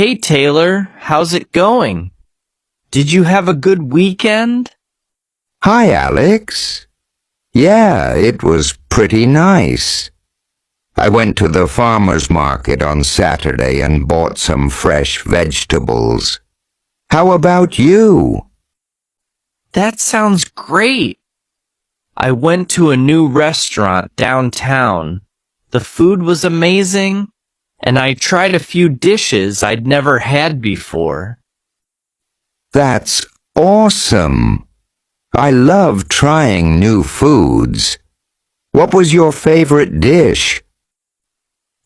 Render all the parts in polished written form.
Hey Taylor, how's it going? Did you have a good weekend? Hi, Alex. Yeah, it was pretty nice. I went to the farmer's market on Saturday and bought some fresh vegetables. How about you? That sounds great. I went to a new restaurant downtown. The food was amazing, and I tried a few dishes I'd never had before. That's awesome. I love trying new foods. What was your favorite dish?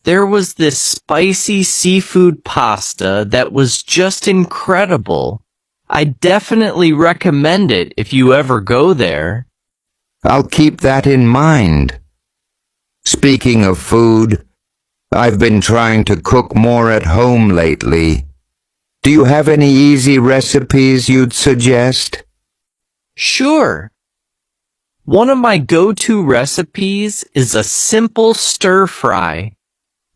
There was this spicy seafood pasta that was just incredible. I definitely recommend it if you ever go there. I'll keep that in mind. Speaking of food, I've been trying to cook more at home lately. Do you have any easy recipes you'd suggest? Sure. One of my go-to recipes is a simple stir-fry.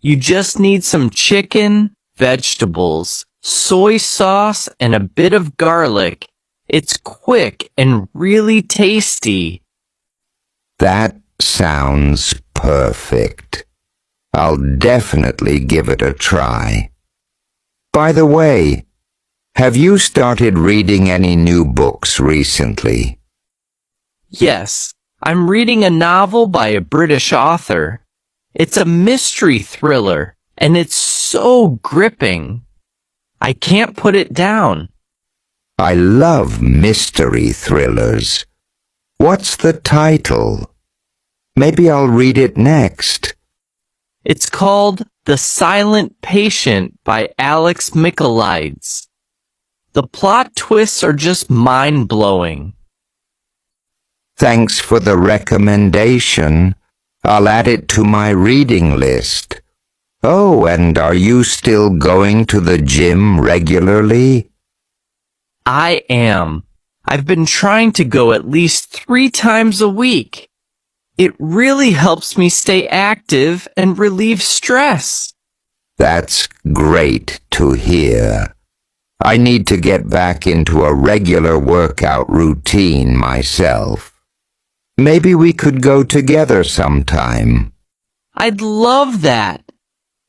You just need some chicken, vegetables, soy sauce, and a bit of garlic. It's quick and really tasty. That sounds perfect. I'll definitely give it a try. By the way, have you started reading any new books recently? Yes, I'm reading a novel by a British author. It's a mystery thriller, and it's so gripping. I can't put it down. I love mystery thrillers. What's the title? Maybe I'll read it next. It's called The Silent Patient by Alex Michaelides. The plot twists are just mind-blowing. Thanks for the recommendation. I'll add it to my reading list. Oh, and are you still going to the gym regularly? I am. I've been trying to go at least 3 times a week. It really helps me stay active and relieve stress. That's great to hear. I need to get back into a regular workout routine myself. Maybe we could go together sometime. I'd love that.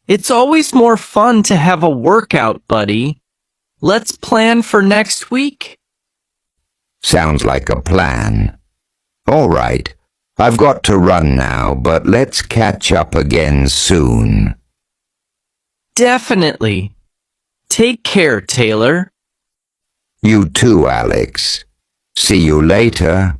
It's always more fun to have a workout buddy. Let's plan for next week. Sounds like a plan. All right, I've got to run now, but let's catch up again soon. Definitely. Take care, Taylor. You too, Alex. See you later.